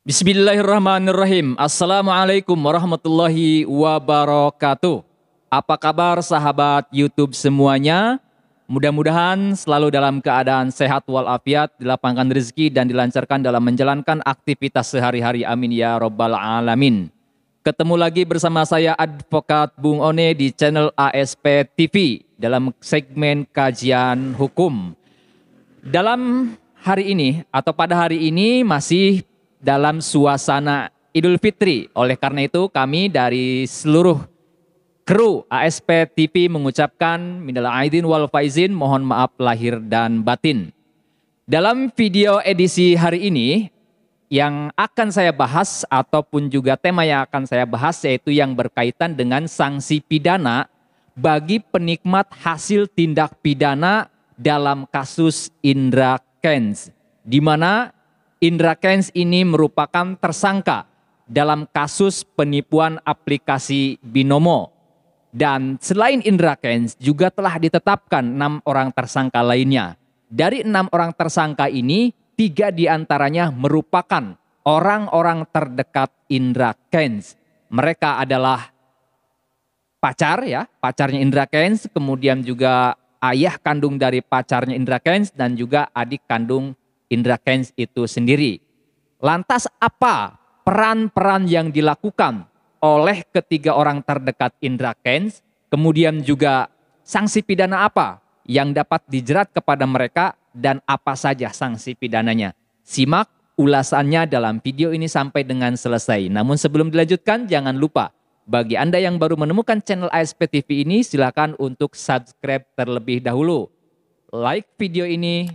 Bismillahirrahmanirrahim. Assalamualaikum warahmatullahi wabarakatuh. Apa kabar sahabat YouTube semuanya? Mudah-mudahan selalu dalam keadaan sehat walafiat, dilapangkan rezeki dan dilancarkan dalam menjalankan aktivitas sehari-hari. Amin ya robbal alamin. Ketemu lagi bersama saya Advokat Bung One di channel ASP TV dalam segmen kajian hukum. Dalam hari ini atau pada hari ini masih dalam suasana Idul Fitri. Oleh karena itu kami dari seluruh kru ASP TV mengucapkan minal aidin wal faizin, mohon maaf lahir dan batin. Dalam video edisi hari ini yang akan saya bahas ataupun juga tema yang akan saya bahas yaitu yang berkaitan dengan sanksi pidana bagi penikmat hasil tindak pidana dalam kasus Indra Kents, di mana Indra Kents ini merupakan tersangka dalam kasus penipuan aplikasi Binomo. Dan selain Indra Kents juga telah ditetapkan 6 orang tersangka lainnya. Dari 6 orang tersangka ini, 3 diantaranya merupakan orang-orang terdekat Indra Kents. Mereka adalah pacarnya Indra Kents, kemudian juga ayah kandung dari pacarnya Indra Kents dan juga adik kandung Indra Kents itu sendiri. Lantas apa peran-peran yang dilakukan oleh ketiga orang terdekat Indra Kents? Kemudian juga sanksi pidana apa yang dapat dijerat kepada mereka dan apa saja sanksi pidananya? Simak ulasannya dalam video ini sampai dengan selesai. Namun sebelum dilanjutkan jangan lupa bagi Anda yang baru menemukan channel ASP TV ini silakan untuk subscribe terlebih dahulu. Like video ini,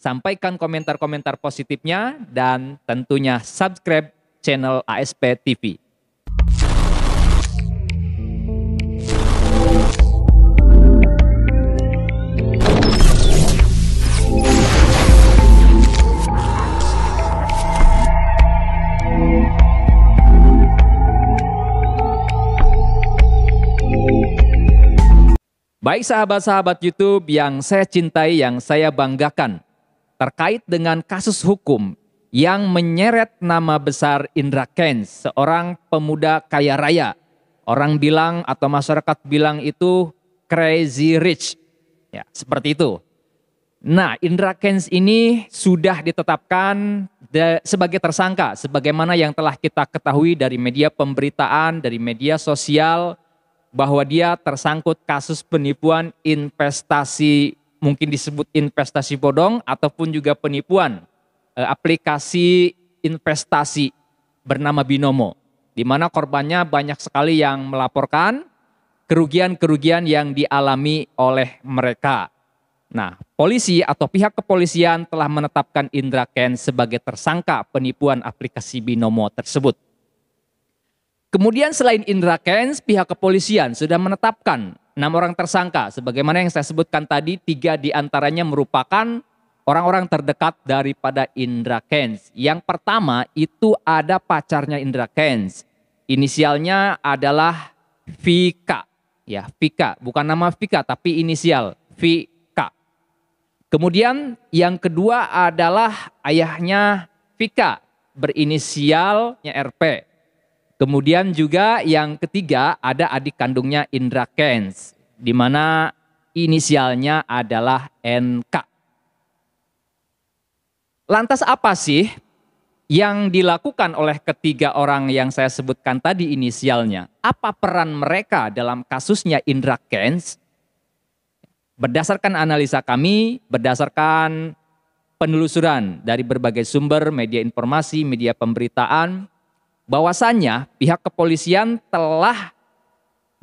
sampaikan komentar-komentar positifnya, dan tentunya subscribe channel ASP TV. Baik sahabat-sahabat YouTube yang saya cintai, yang saya banggakan, terkait dengan kasus hukum yang menyeret nama besar Indra Kents, seorang pemuda kaya raya. Orang bilang atau masyarakat bilang itu crazy rich. Ya, seperti itu. Nah, Indra Kents ini sudah ditetapkan sebagai tersangka, sebagaimana yang telah kita ketahui dari media pemberitaan, dari media sosial, bahwa dia tersangkut kasus penipuan investasi, mungkin disebut investasi bodong ataupun juga penipuan aplikasi investasi bernama Binomo, di mana korbannya banyak sekali yang melaporkan kerugian-kerugian yang dialami oleh mereka. Nah, polisi atau pihak kepolisian telah menetapkan Indra Kents sebagai tersangka penipuan aplikasi Binomo tersebut. Kemudian selain Indra Kents, pihak kepolisian sudah menetapkan 6 orang tersangka. Sebagaimana yang saya sebutkan tadi, 3 diantaranya merupakan orang-orang terdekat daripada Indra Kents. Yang pertama itu ada pacarnya Indra Kents. Inisialnya adalah Vika. Ya, Vika. Bukan nama Vika, tapi inisial Vika. Kemudian yang kedua adalah ayahnya Vika, berinisialnya RP. Kemudian juga yang ketiga ada adik kandungnya Indra Kents, di mana inisialnya adalah NK. Lantas apa sih yang dilakukan oleh ketiga orang yang saya sebutkan tadi inisialnya? Apa peran mereka dalam kasusnya Indra Kents? Berdasarkan analisa kami, berdasarkan penelusuran dari berbagai sumber, media informasi, media pemberitaan, bahwasannya pihak kepolisian telah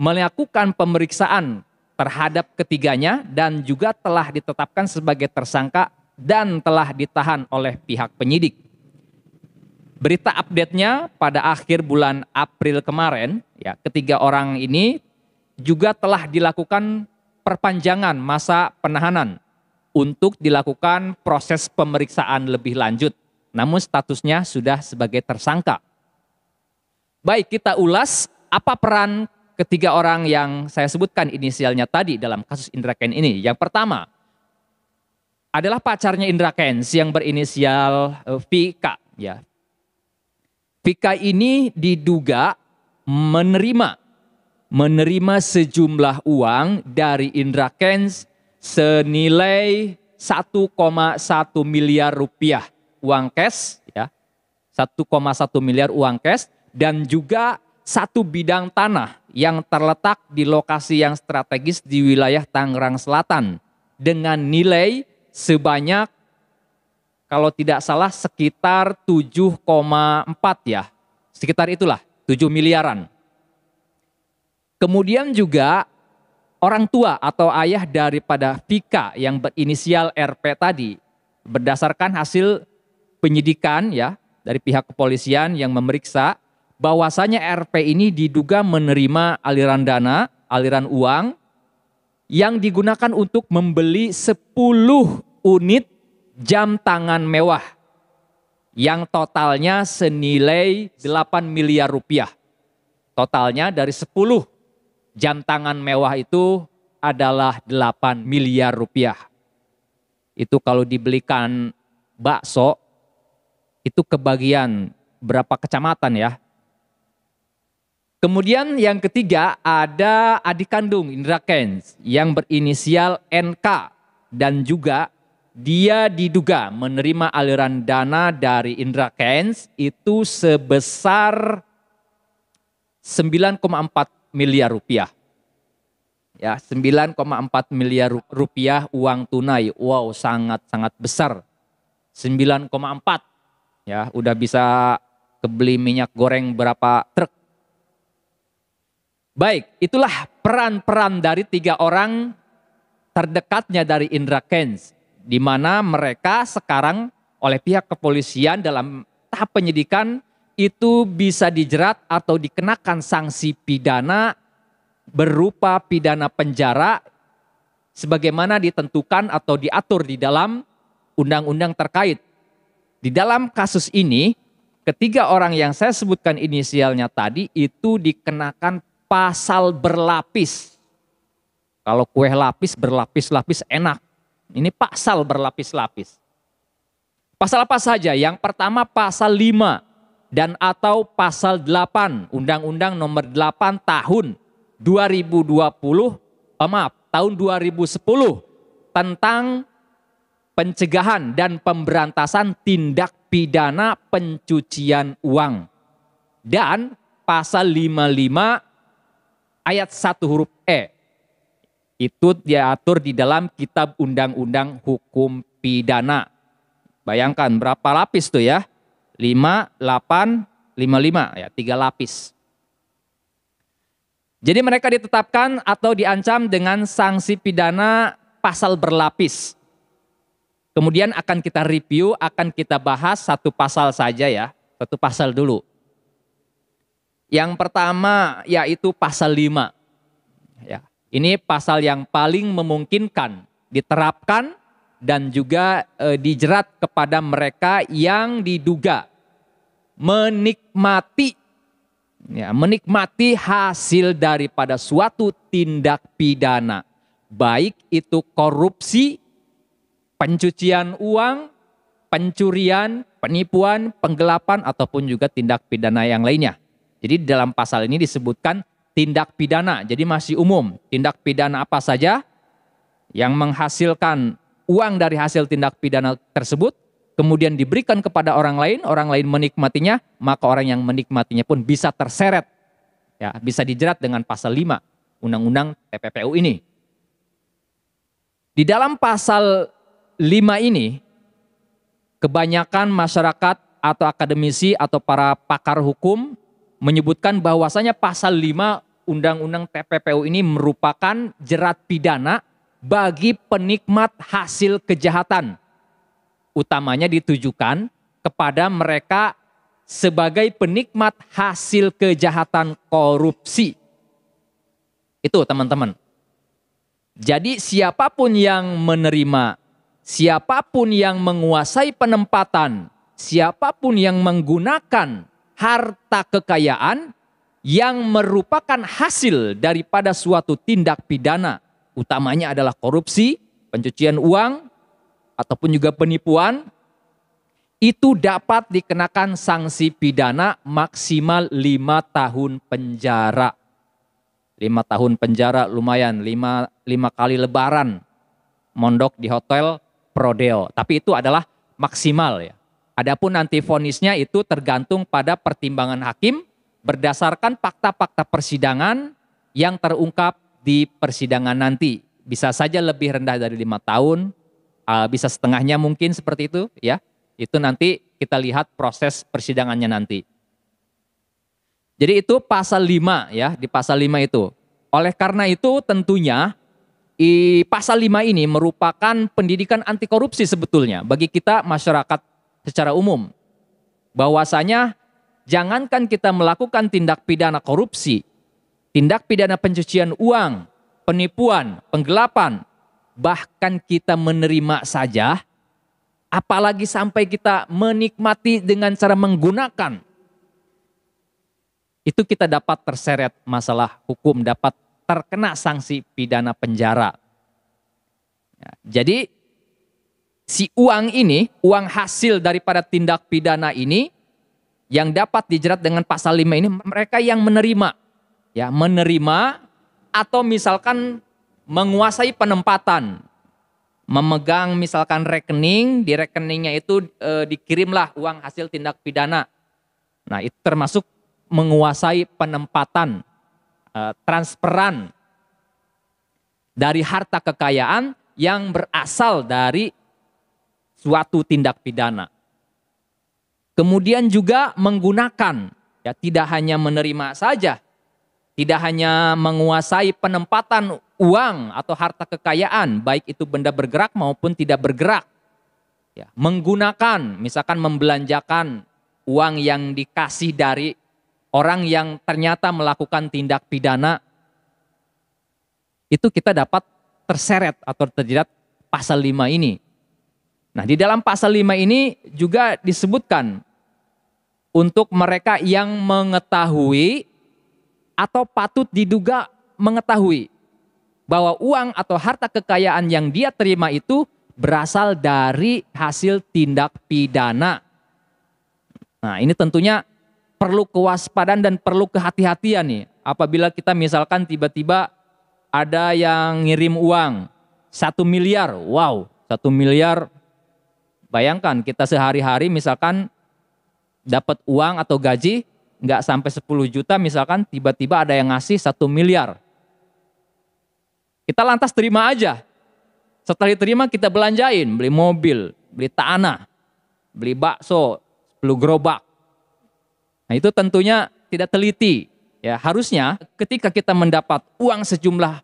melakukan pemeriksaan terhadap ketiganya dan juga telah ditetapkan sebagai tersangka dan telah ditahan oleh pihak penyidik. Berita update-nya pada akhir bulan April kemarin, ya, ketiga orang ini juga telah dilakukan perpanjangan masa penahanan untuk dilakukan proses pemeriksaan lebih lanjut. Namun statusnya sudah sebagai tersangka. Baik, kita ulas apa peran ketiga orang yang saya sebutkan inisialnya tadi dalam kasus Indra Kents ini. Yang pertama adalah pacarnya Indra Kents yang berinisial VK. Ya. Vika ini diduga menerima sejumlah uang dari Indra Kents senilai 1,1 miliar rupiah uang cash, ya, 1,1 miliar uang cash, dan juga satu bidang tanah yang terletak di lokasi yang strategis di wilayah Tangerang Selatan dengan nilai sebanyak, kalau tidak salah, sekitar 7,4, ya, sekitar itulah 7 miliaran. Kemudian juga orang tua atau ayah daripada Vika yang berinisial RP tadi, berdasarkan hasil penyidikan, ya, dari pihak kepolisian yang memeriksa, bahwasanya RP ini diduga menerima aliran dana, aliran uang yang digunakan untuk membeli 10 unit jam tangan mewah yang totalnya senilai 8 miliar rupiah. Totalnya dari 10 jam tangan mewah itu adalah 8 miliar rupiah. Itu kalau dibelikan bakso, itu kebagian berapa kecamatan, ya. Kemudian yang ketiga ada adik kandung Indra Kents yang berinisial NK, dan juga dia diduga menerima aliran dana dari Indra Kents itu sebesar 9,4 miliar rupiah. Ya, 9,4 miliar rupiah uang tunai. Wow, sangat-sangat besar. 9,4. Ya, udah bisa kebeli minyak goreng berapa truk. Baik, itulah peran-peran dari 3 orang terdekatnya dari Indra Kents, di mana mereka sekarang oleh pihak kepolisian dalam tahap penyidikan itu bisa dijerat atau dikenakan sanksi pidana berupa pidana penjara sebagaimana ditentukan atau diatur di dalam undang-undang terkait. Di dalam kasus ini, ketiga orang yang saya sebutkan inisialnya tadi itu dikenakan pasal berlapis. Kalau kue lapis berlapis-lapis enak. Ini pasal berlapis-lapis. Pasal apa saja? Yang pertama pasal 5 dan atau pasal 8 Undang-Undang Nomor 8 tahun 2010 tentang pencegahan dan pemberantasan tindak pidana pencucian uang. Dan pasal 55 ayat 1 huruf E. Itu diatur di dalam Kitab Undang-Undang Hukum Pidana. Bayangkan berapa lapis tuh, ya? 5, 8, 55, ya, 3 lapis. Jadi mereka ditetapkan atau diancam dengan sanksi pidana pasal berlapis. Kemudian akan kita review, akan kita bahas satu pasal saja, ya. Satu pasal dulu. Yang pertama yaitu pasal 5. Ya, ini pasal yang paling memungkinkan diterapkan dan juga dijerat kepada mereka yang diduga menikmati hasil daripada suatu tindak pidana, baik itu korupsi, pencucian uang, pencurian, penipuan, penggelapan, ataupun juga tindak pidana yang lainnya. Jadi dalam pasal ini disebutkan tindak pidana, jadi masih umum. Tindak pidana apa saja yang menghasilkan uang dari hasil tindak pidana tersebut, kemudian diberikan kepada orang lain menikmatinya, maka orang yang menikmatinya pun bisa terseret, ya, bisa dijerat dengan pasal 5 Undang-Undang TPPU ini. Di dalam pasal 5 ini, kebanyakan masyarakat atau akademisi atau para pakar hukum menyebutkan bahwasanya pasal 5 Undang-Undang TPPU ini merupakan jerat pidana bagi penikmat hasil kejahatan. Utamanya ditujukan kepada mereka sebagai penikmat hasil kejahatan korupsi. Itu teman-teman. Jadi siapapun yang menerima, siapapun yang menguasai penempatan, siapapun yang menggunakan harta kekayaan yang merupakan hasil daripada suatu tindak pidana, utamanya adalah korupsi, pencucian uang, ataupun juga penipuan, itu dapat dikenakan sanksi pidana maksimal 5 tahun penjara. 5 tahun penjara lumayan, 5 kali lebaran mondok di hotel Prodeo. Tapi itu adalah maksimal ya. Adapun nanti vonisnya itu tergantung pada pertimbangan hakim berdasarkan fakta-fakta persidangan yang terungkap di persidangan nanti. Bisa saja lebih rendah dari 5 tahun, bisa setengahnya mungkin seperti itu ya. Itu nanti kita lihat proses persidangannya nanti. Jadi itu pasal 5 ya, di pasal 5 itu. Oleh karena itu tentunya pasal 5 ini merupakan pendidikan anti korupsi sebetulnya bagi kita masyarakat secara umum. Bahwasanya jangankan kita melakukan tindak pidana korupsi, tindak pidana pencucian uang, penipuan, penggelapan, bahkan kita menerima saja, apalagi sampai kita menikmati dengan cara menggunakan, itu kita dapat terseret masalah hukum, dapat terkena sanksi pidana penjara. Ya, jadi si uang ini, uang hasil daripada tindak pidana ini yang dapat dijerat dengan pasal 5 ini mereka yang menerima. Ya, menerima atau misalkan menguasai penempatan. Memegang misalkan rekening, di rekeningnya itu dikirimlah uang hasil tindak pidana. Nah, itu termasuk menguasai penempatan, transferan dari harta kekayaan yang berasal dari suatu tindak pidana. Kemudian juga menggunakan, ya tidak hanya menerima saja, tidak hanya menguasai penempatan uang atau harta kekayaan, baik itu benda bergerak maupun tidak bergerak. Ya, menggunakan, misalkan membelanjakan uang yang dikasih dari orang yang ternyata melakukan tindak pidana, itu kita dapat terseret atau terjerat pasal 5 ini. Nah, di dalam pasal 5 ini juga disebutkan untuk mereka yang mengetahui atau patut diduga mengetahui bahwa uang atau harta kekayaan yang dia terima itu berasal dari hasil tindak pidana. Nah, ini tentunya perlu kewaspadaan dan perlu kehati-hatian nih. Apabila kita misalkan tiba-tiba ada yang ngirim uang 1 miliar, wow, 1 miliar. Bayangkan kita sehari-hari misalkan dapat uang atau gaji nggak sampai 10 juta misalkan, tiba-tiba ada yang ngasih 1 miliar. Kita lantas terima aja. Setelah diterima kita belanjain, beli mobil, beli tanah, beli bakso, 10 gerobak. Nah, itu tentunya tidak teliti. Ya, harusnya ketika kita mendapat uang sejumlah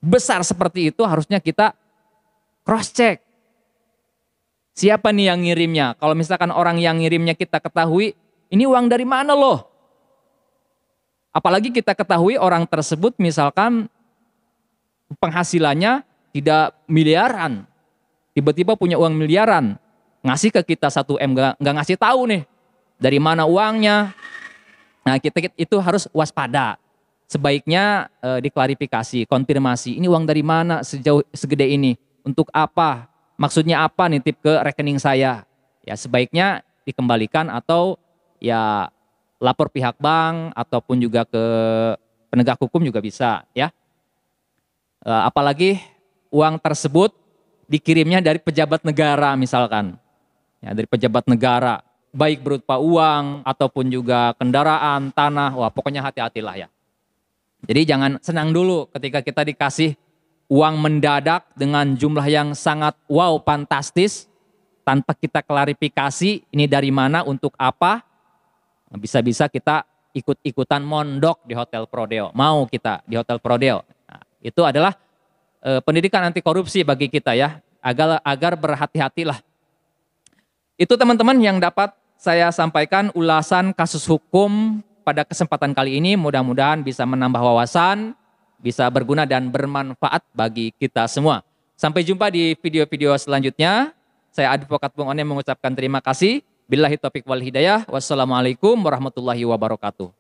besar seperti itu, harusnya kita cross check. Siapa nih yang ngirimnya? Kalau misalkan orang yang ngirimnya kita ketahui, ini uang dari mana loh? Apalagi kita ketahui orang tersebut misalkan penghasilannya tidak miliaran. Tiba-tiba punya uang miliaran. Ngasih ke kita 1 M, nggak ngasih tahu nih dari mana uangnya. Nah, kita itu harus waspada. Sebaiknya diklarifikasi, konfirmasi. Ini uang dari mana segede ini? Untuk apa? Maksudnya apa nitip ke rekening saya? Ya, sebaiknya dikembalikan atau ya lapor pihak bank ataupun juga ke penegak hukum juga bisa ya. Apalagi uang tersebut dikirimnya dari pejabat negara misalkan. Ya, dari pejabat negara, baik berupa uang ataupun juga kendaraan, tanah, wah pokoknya hati-hatilah ya. Jadi jangan senang dulu ketika kita dikasih uang mendadak dengan jumlah yang sangat wow, fantastis, tanpa kita klarifikasi ini dari mana, untuk apa, bisa-bisa kita ikut-ikutan mondok di Hotel Prodeo. Mau kita di Hotel Prodeo. Nah, itu adalah pendidikan anti korupsi bagi kita ya, agar berhati-hatilah. Itu teman-teman yang dapat saya sampaikan ulasan kasus hukum pada kesempatan kali ini. Mudah-mudahan bisa menambah wawasan, bisa berguna dan bermanfaat bagi kita semua. Sampai jumpa di video-video selanjutnya. Saya Advokat Bung Onim mengucapkan terima kasih. Billahi taufiq wal hidayah. Wassalamualaikum warahmatullahi wabarakatuh.